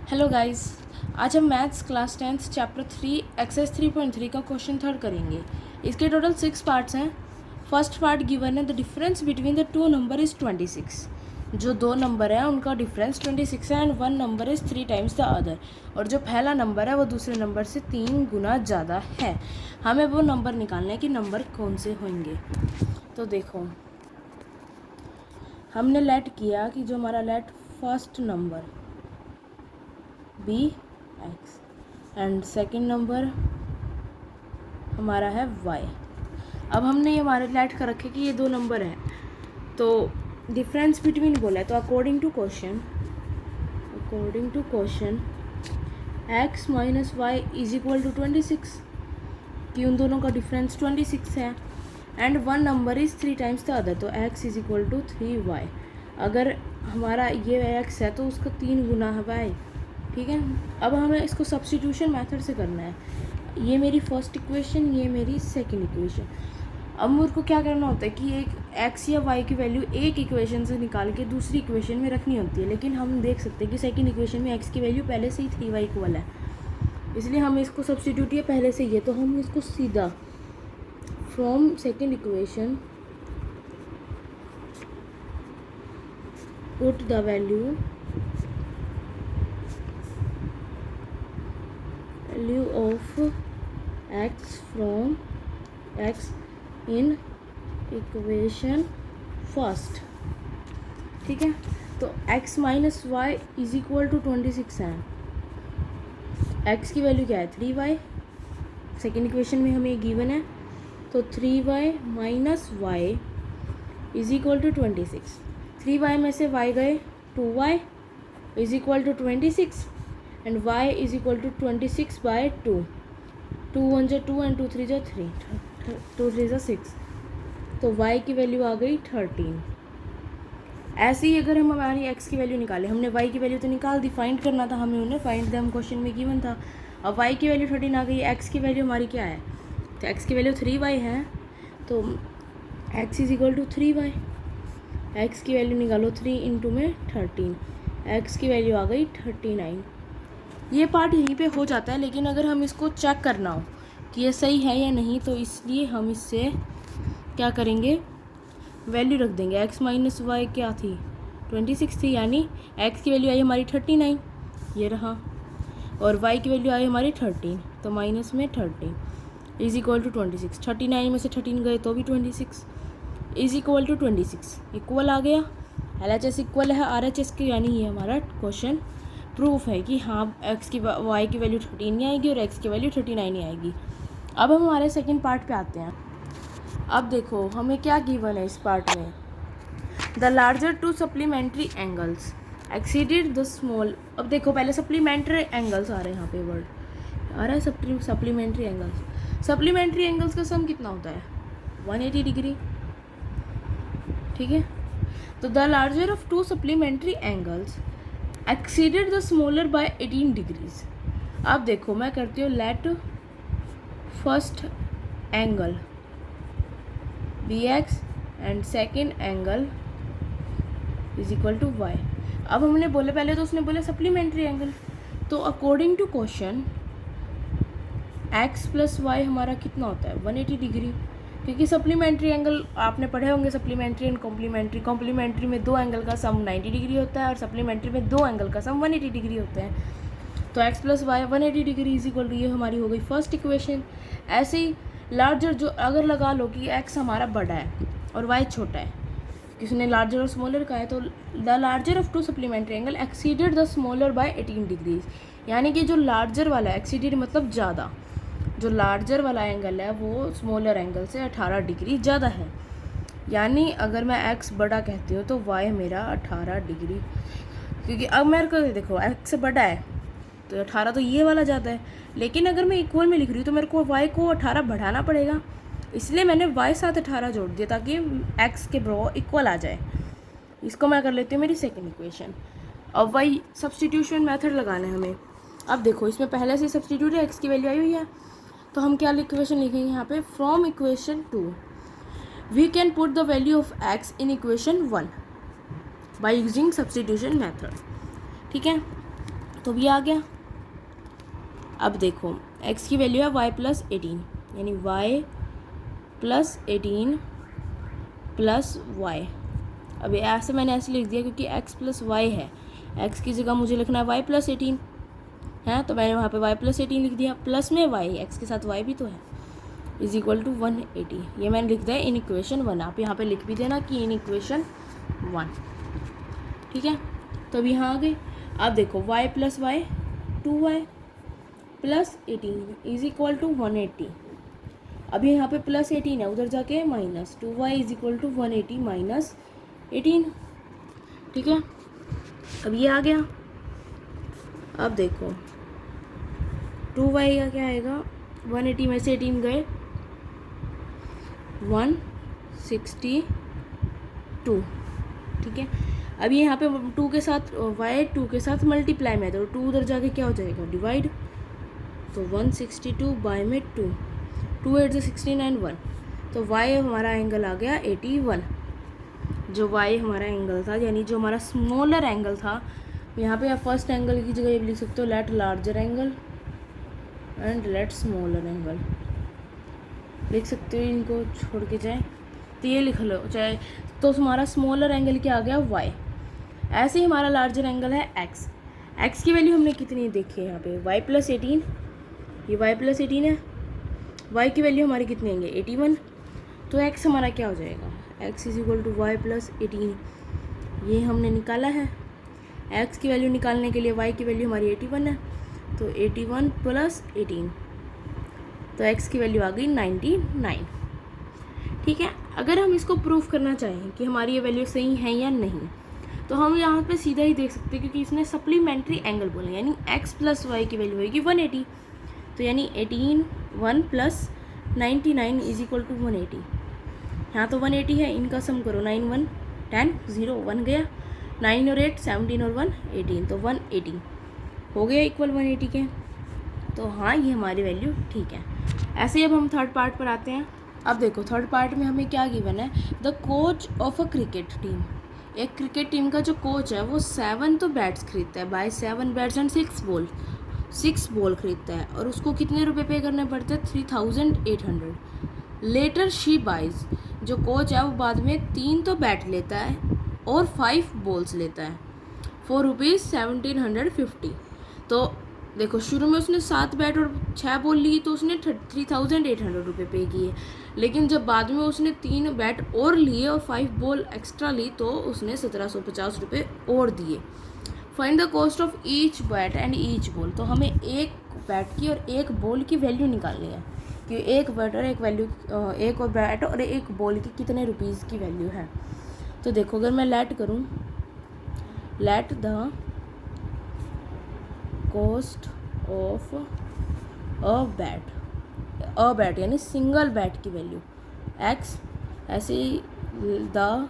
Hello guys, आज हम maths class 10th chapter 3 exercise 3.3 का क्वेश्चन थर्ड करेंगे। इसके टोटल 6 पार्ट्स हैं। फर्स्ट पार्ट गिवन है the difference between the two number is 26। जो दो नंबर है उनका डिफरेंस 26 है and one number is 3 times the other. और जो पहला नंबर है वो दूसरे नंबर से 3 गुना ज़्यादा है। हमें वो नंबर निकालना है कि नंबर कौन से होंगे। तो देखो, हमने लेट किया कि जो हमारा let first number be X and second number हमारा है वाई। अब हमने ये हमारे लेट कर रखे कि ये दो नंबर हैं, तो डिफरेंस बिटवीन बोला है तो according to question x minus Y is equal to 26 कि उन दोनों का डिफरेंस 26 है and one number is 3 times the other, तो x is equal to 3y। अगर हमारा ये एक्स है तो उसका 3 गुना है वाई। ठीक है, अब हमें इसको सब्स्टिट्यूशन मेथड से करना है। ये मेरी फर्स्ट इक्वेशन, ये मेरी सेकंड इक्वेशन। अब मुझे को क्या करना होता है कि एक एक्स या वाई की वैल्यू एक इक्वेशन से निकाल के दूसरी इक्वेशन में रखनी होती है, लेकिन हम देख सकते हैं कि सेकंड इक्वेशन में एक्स की वैल्यू पहले से ही 3y इक्वल है, इसलिए हम इसको सब्स्टिट्यूट किया पहले से ही है, तो हम इसको सीधा from second equation put the value of x from x in equation first. ठीक है, तो x minus Y is equal to 26 है। x की वैल्यू क्या है 3y, सेकेंड इक्वेशन में हमें गिवन है, तो 3y minus Y is equal to 26। 3y में से y गए 2y is equal to 26 and y is equal to 26 by 2. 2 1 जा 2 and 2 3 जा 3, 2 3 जा 6, तो y की वैल्यू आ गई 13। ऐसे ही अगर हम हमारी x की वैल्यू निकालें, हमने y की वैल्यू तो निकाल दी, फाइंड करना था हमें, उन्हें फाइंड द हम क्वेश्चन में गिवन था। अब y की वैल्यू 13 आ गई, x की वैल्यू हमारी क्या है, तो x की वैल्यू 3y है, तो x is equal to 3y। x की वैल्यू निकालो 3 इंटू में 13, x की वैल्यू आ गई 39। ये पार्ट यहीं पे हो जाता है, लेकिन अगर हम इसको चेक करना हो कि ये सही है या नहीं, तो इसलिए हम इससे क्या करेंगे, वैल्यू रख देंगे। x माइनस वाई क्या थी 26 थी, यानी x की वैल्यू आई हमारी 39, ये रहा, और y की वैल्यू आई हमारी 13, तो माइनस में 13 इज इक्वल टू 26। 39 में से 13 गए तो भी 26 इज इक्वल टू 26 इक्वल आ गया। LHS इक्वल है RHS के, यानी ये हमारा क्वेश्चन प्रूफ है कि हाँ x की y की वैल्यू 13 नहीं आएगी और x की वैल्यू 39 नहीं आएगी। अब हम हमारे सेकंड पार्ट पे आते हैं। अब देखो हमें क्या गिवन है इस पार्ट में, the larger to supplementary angles exceeded the small. अब देखो पहले सप्लीमेंट्री एंगल्स आ रहे हैं, यहाँ पे वर्ड आ रहा है सप्लीमेंट्री एंगल्स। सप्लीमेंट्री एंगल्स का सम कितना होता है 180 डिग्री। ठीक है, तो the larger of two supplementary angles exceeded the smaller by 18 degrees. अब देखो मैं करती हूँ let first angle be X and second angle is equal to Y. अब हमने बोले पहले तो उसने बोला सप्लीमेंट्री एंगल, तो according to question X plus Y हमारा कितना होता है 180 डिग्री, क्योंकि सप्लीमेंट्री एंगल आपने पढ़े होंगे सप्लीमेंट्री एंड कॉम्प्लीमेंट्री। कॉम्प्लीमेंट्री में दो एंगल का सम 90 डिग्री होता है और सप्लीमेंट्री में दो एंगल का सम 180 डिग्री होता है, तो x plus Y 180 degree is equal to, ये हमारी हो गई फर्स्ट इक्वेशन। ऐसे ही लार्जर, जो अगर लगा लो कि x हमारा बड़ा है और y छोटा है, किसी ने लार्जर और स्मॉलर का है, तो the larger of two supplementary angle exceeded the smaller by 18 degrees, यानी कि जो लार्जर वाला एक्सीडेड मतलब ज़्यादा, जो लार्जर वाला एंगल है वो स्मॉलर एंगल से 18 डिग्री ज़्यादा है। यानी अगर मैं x बड़ा कहती हूँ तो y मेरा 18 डिग्री, क्योंकि अब मेरे को देखो x बड़ा है तो 18 तो ये वाला ज़्यादा है, लेकिन अगर मैं इक्वल में लिख रही हूँ तो मेरे को y को 18 बढ़ाना पड़ेगा, इसलिए मैंने y साथ 18 जोड़ दिया ताकि x के ब्रो इक्वल आ जाए। इसको मैं कर लेती हूँ मेरी सेकेंड इक्वेशन। अब y सब्सटीट्यूशन मेथड लगाना है हमें। अब देखो इसमें पहले से सब्सटीट्यूट है, x की वैल्यू आई हुई है, तो हम क्या इक्वेशन लिखेंगे यहाँ पे, from equation 2 we can put the value of x in equation 1 by using substitution method. ठीक है, तो भी आ गया। अब देखो x की वैल्यू है y प्लस 18, यानी y प्लस 18 प्लस वाई। अब ऐसे मैंने ऐसे लिख दिया क्योंकि x प्लस वाई है, x की जगह मुझे लिखना है y प्लस 18 है, तो मैंने वहाँ पे y प्लस 18 लिख दिया, प्लस में y, x के साथ y भी तो है, इज इक्वल टू 180। ये मैंने लिख दिया इन इक्वेशन 1। आप यहाँ पे लिख भी देना कि इन इक्वेशन 1, ठीक है। तो अब यहाँ आ गए। अब देखो y plus Y 2y plus 18 is equal to 180। अभी यहाँ पे प्लस 18 है, उधर जाके minus 2y is equal to 180 minus 18, ठीक है। अब ये आ गया। अब देखो 2y का क्या आएगा, 180 में से 18 गए 162, ठीक है। अभी यहाँ पे 2 के साथ y 2 के साथ मल्टीप्लाई में है, तो 2 उधर जाके क्या हो जाएगा, डिवाइड। तो 162 बाय में 2, 2 8 से 69 1, तो y हमारा एंगल आ गया 81। जो y हमारा एंगल था, यानी जो हमारा स्मॉलर एंगल था, यहाँ पे आप फर्स्ट एंगल की जगह ये लिख सकते हो let larger angle and let smaller angle, लिख सकते हो, इनको छोड़ के जाए तो ये लिख लो चाहे। तो हमारा स्मॉलर एंगल क्या आ गया, y। ऐसे ही हमारा लार्जर एंगल है x। x की वैल्यू हमने कितनी देखी है यहाँ पे, y प्लस 18, ये y प्लस 18 है, y की वैल्यू हमारी कितनी आएंगे 81, तो x हमारा क्या हो जाएगा, x is equal to Y plus 18, ये हमने निकाला है। x की वैल्यू निकालने के लिए y की वैल्यू हमारी 81 है, तो 81 प्लस 18, तो x की वैल्यू आ गई 99, ठीक है। अगर हम इसको प्रूफ करना चाहें कि हमारी ये वैल्यू सही है या नहीं, तो हम यहाँ पे सीधा ही देख सकते हैं, क्योंकि इसने सप्लीमेंट्री एंगल बोले, यानी x प्लस वाई की वैल्यू होगी 180, तो यानी 18 1 प्लस 99 इज इक्वल टू 180। यहाँ तो 180 है, इनका सम करो, 9 1 10 0 1 गया, 9 और 8 17 और 1 18, तो 180 हो गया इक्वल 180 के। तो हाँ, ये हमारी वैल्यू ठीक है। ऐसे ही अब हम थर्ड पार्ट पर आते हैं। अब देखो थर्ड पार्ट में हमें क्या गिवन है, the coach of a cricket team. एक क्रिकेट टीम का जो कोच है वो 7 तो बैट्स खरीदता है, बाय 7 बैट्स एंड 6 बॉल खरीदता है, और उसको कितने रुपए पे करने पड़ते हैं, 3800। लेटर शी बाइज, जो कोच है वो बाद में 3 तो बैट लेता है और 5 बॉल्स लेता है फॉर रुपीज़ 1750। तो देखो शुरू में उसने 7 बैट और 6 बॉल ली, तो उसने 3800 रुपये पे किए, लेकिन जब बाद में उसने 3 बैट और लिए और 5 बॉल एक्स्ट्रा ली, तो उसने 1750 रुपये और दिए। Find the cost of each bat and each ball. तो हमें एक बैट की और एक बॉल की वैल्यू निकालनी है कि एक बैट और एक बैट और एक बॉल की कितने रुपीज़ की वैल्यू है। तो देखो अगर मैं लेट करूँ, let the cost of a bat यानी सिंगल बैट की वैल्यू x, ऐसे ही the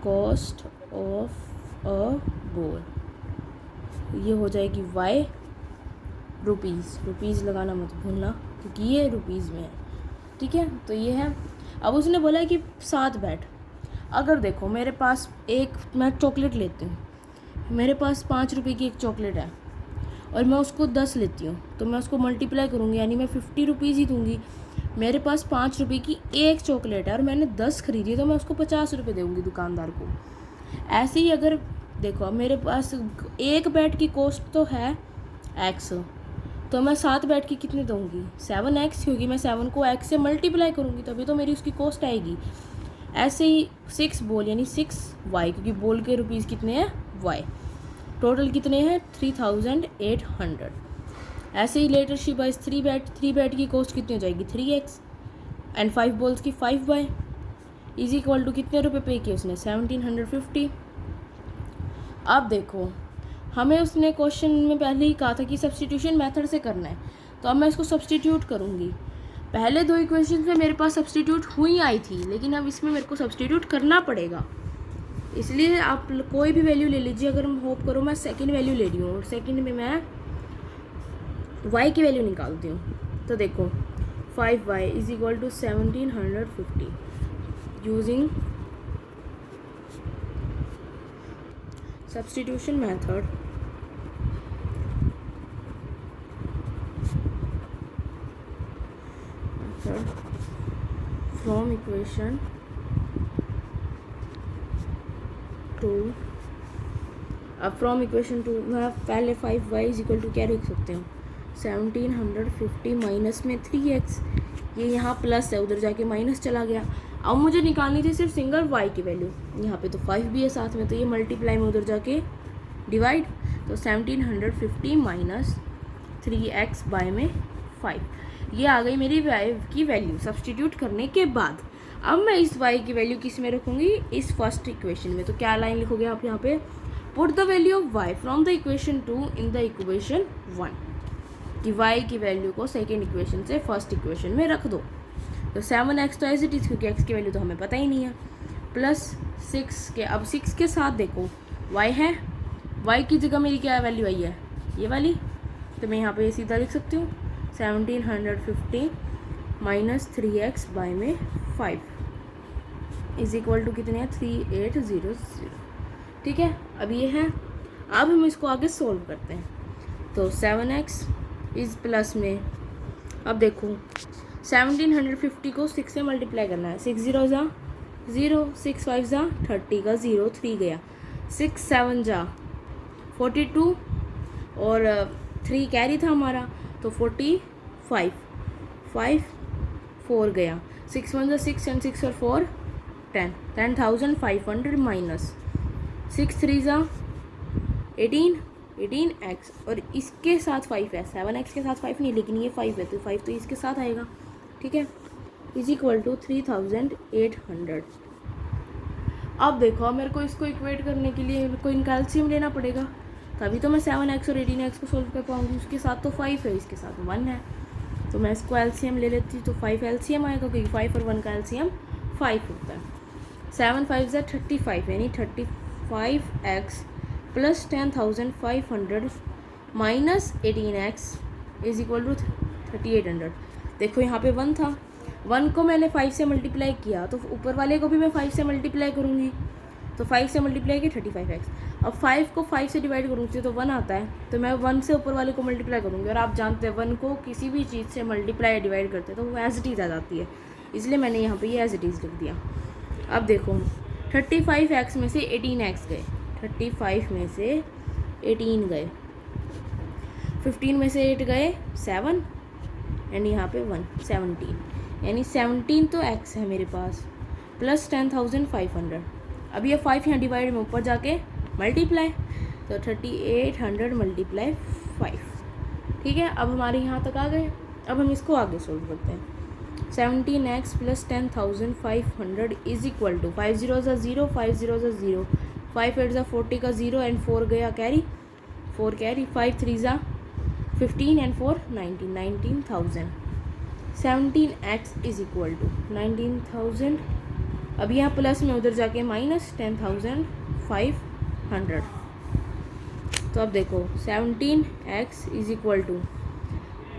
cost of a ball, ये हो जाएगी y, रुपीज़ लगाना मत भूलना क्योंकि ये रुपीज़ में है, ठीक है। तो ये है। अब उसने बोला कि 7 बैट, अगर देखो मेरे पास मैं चॉकलेट लेती हूँ, मेरे पास 5 रुपये की एक चॉकलेट है और मैं उसको 10 लेती हूँ, तो मैं उसको मल्टीप्लाई करूँगी, यानी मैं 50 रुपीज़ ही दूँगी। मेरे पास 5 रुपये की एक चॉकलेट है और मैंने 10 खरीदी, तो मैं उसको 50 रुपये दूँगी दुकानदार को। ऐसे ही अगर देखो मेरे पास एक बैट की कॉस्ट तो है x, तो मैं 7 बैट की कितनी दूँगी, 7x, क्योंकि मैं 7 को x से मल्टीप्लाई करूँगी तभी तो मेरी उसकी कॉस्ट आएगी। ऐसे ही 6 बॉल यानी 6y, क्योंकि बॉल के रुपीज़ कितने हैं y, टोटल कितने हैं 3800। ऐसे ही लेटर शी बाइज 3 बैट की कॉस्ट कितनी हो जाएगी 3x एंड 5 बॉल्स की 5y इज इक्वल टू कितने रुपए पे किए उसने 1750। अब देखो हमें उसने क्वेश्चन में पहले ही कहा था कि सब्स्टिट्यूशन मेथड से करना है, तो अब मैं इसको सब्स्टिट्यूट करूँगी। पहले 2 इक्वेशन में मेरे पास सब्स्टिट्यूट हुई आई थी, लेकिन अब इसमें मेरे को सब्स्टिट्यूट करना पड़ेगा, इसलिए आप कोई भी वैल्यू ले लीजिए। अगर हम होप करो मैं सेकंड वैल्यू ले रही हूँ और सेकंड में मैं y की वैल्यू निकालती हूँ, तो देखो 5y is equal to 1750 using substitution method from equation two, अब फ्रॉम इक्वेशन टू मैं पहले 5y इज इक्वल टू क्या लिख सकते हैं 1750 माइनस में 3x, ये यहाँ प्लस है उधर जाके माइनस चला गया। अब मुझे निकालनी थी सिर्फ सिंगल y की वैल्यू, यहाँ पे तो 5 भी है साथ में, तो ये मल्टीप्लाई में उधर जाके डिवाइड, तो 1750 माइनस 3x बाय में 5, ये आ गई मेरी y की वैल्यू सब्सटीट्यूट करने के बाद। अब मैं इस y की वैल्यू किस में रखूँगी, इस फर्स्ट इक्वेशन में। तो क्या लाइन लिखोगे आप यहाँ पे, put the value of y from the equation 2 in the equation 1, कि y की वैल्यू को सेकेंड इक्वेशन से फर्स्ट इक्वेशन में रख दो। तो 7x तो एज इट इज़, क्योंकि x की वैल्यू तो हमें पता ही नहीं है, प्लस 6 के, अब 6 के साथ देखो y है, y की जगह मेरी क्या वैल्यू आई है, ये वाली, तो मैं यहाँ पे ये सीधा लिख सकती हूँ 1750 माइनस 3x बाय में 5 इज इक्वल टू कितने हैं 3800। ठीक है, अब ये है, अब हम इसको आगे सोल्व करते हैं। तो 7x इज प्लस में, अब देखो 1750 को 6 से मल्टीप्लाई करना है, 6 0 जा 0, 6 5 जा 30 का 0 3 गया, 6 7 जा 42 और 3 कैरी था हमारा, तो 45, 5 4 गया, 6 1 जा 6 एंड 6 और 4 10, 10,500 माइनस 6 3 जा 18x, और इसके साथ 5 है, 7x के साथ 5 नहीं, लेकिन ये 5 है, तो 5 तो इसके साथ आएगा। ठीक है, इज इक्वल टू 3800। अब देखो मेरे को इसको इक्वेट करने के लिए मेरे को इनका एलसीएम लेना पड़ेगा, तभी तो मैं 7x और 18x को सोल्व कर पाऊँगी। उसके साथ तो 5 है, इसके साथ 1 है, तो मैं इसको एलसीएम ले लेती, तो 5 एलसीएम आएगा, क्योंकि 5 और 1 का एलसीएम 5 होता है। 7 5 ज़ा 35, यानी 35x प्लस 10,500 minus 18x is equal to 3800। देखो यहाँ पे 1 था, 1 को मैंने 5 से मल्टीप्लाई किया, तो ऊपर वाले को भी मैं 5 से मल्टीप्लाई करूँगी, तो 5 से मल्टीप्लाई किया 35x। अब 5 को 5 से डिवाइड करूँगी तो 1 आता है, तो मैं 1 से ऊपर वाले को मल्टीप्लाई करूँगी, और आप जानते हैं 1 को किसी भी चीज़ से मल्टीप्लाई डिवाइड करते हैं तो वो एज इट इज़ आ जाती है, इसलिए मैंने यहाँ पे ये एज इट इज़ लिख दिया। अब देखो 35x में से 18x गए, 35 में से 18 गए, 15 में से 8 गए 7, एंड यहाँ पे 1 17, यानी 17 तो x है मेरे पास, प्लस 10,500। अब ये 5 यहाँ डिवाइड में ऊपर जाके मल्टीप्लाई, तो 3800 मल्टीप्लाई 5। ठीक है, अब हमारे यहाँ तक आ गए। अब हम इसको आगे सोल्व करते हैं। 17x plus 10,500 is equal to 5 0 ज़ा 0, 5 0 ज़ा 0, 5 8 ज़ा 40 का 0 एंड 4 गया कैरी, 4 कैरी, 5 3 ज़ा 15 and 4 19, 19,000। 17x is equal to 19,000। अब यहाँ प्लस में उधर जाके माइनस 10,500। तो अब देखो 17x इज इक्वल टू,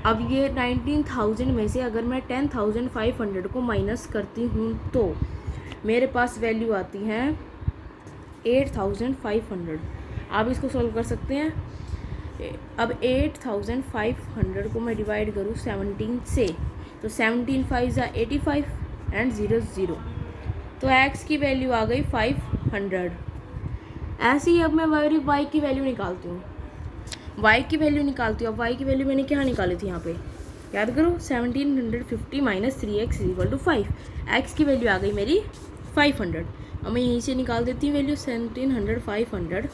अब ये 19,000 में से अगर मैं 10,500 को माइनस करती हूँ तो मेरे पास वैल्यू आती है 8,500। आप इसको सॉल्व कर सकते हैं। अब 8,500 को मैं डिवाइड करूँ 17 से, तो 17 5 ज़ा 85 एंड 0 0, तो x की वैल्यू आ गई 500। ऐसे ही अब मैं y की वैल्यू निकालती हूँ, y की वैल्यू निकालती हूँ। अब y की वैल्यू मैंने क्या निकाली थी यहाँ पे, याद करो 1750 minus 3x equal to 5, x की वैल्यू आ गई मेरी 500। अब मैं यहीं से निकाल देती हूँ वैल्यू 1700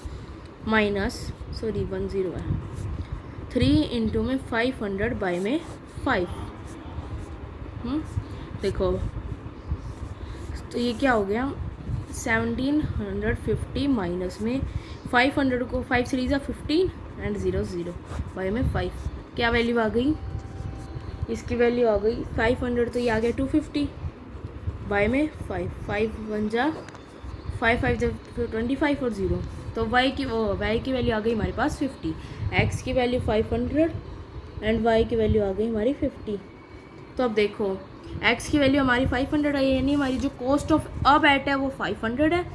माइनस 1 0 है 3 इंटू में 500 बाई में 5। देखो तो ये क्या हो गया 1750 माइनस में 500 को 5 3 ज़ा 15 एंड 0 0 बाई में 5, क्या वैल्यू आ गई, इसकी वैल्यू आ गई 500, तो ये आ गया 250 बाई में 5, 5 1 जा 5 5 जा 25 और 0, तो y की वैल्यू आ गई हमारे पास 50, x की वैल्यू 500 एंड y की वैल्यू आ गई हमारी 50। तो अब देखो x की वैल्यू हमारी 500 आई है, यानी हमारी जो कॉस्ट ऑफ अ बैट है वो 500 है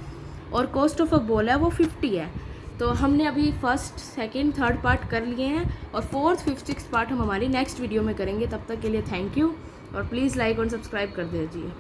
और कॉस्ट ऑफ अ बॉल है वो 50 है। तो हमने अभी फर्स्ट सेकंड थर्ड पार्ट कर लिए हैं और फोर्थ फिफ्थ सिक्स पार्ट हम हमारी नेक्स्ट वीडियो में करेंगे। तब तक के लिए थैंक यू और प्लीज़ लाइक और सब्सक्राइब कर दीजिए।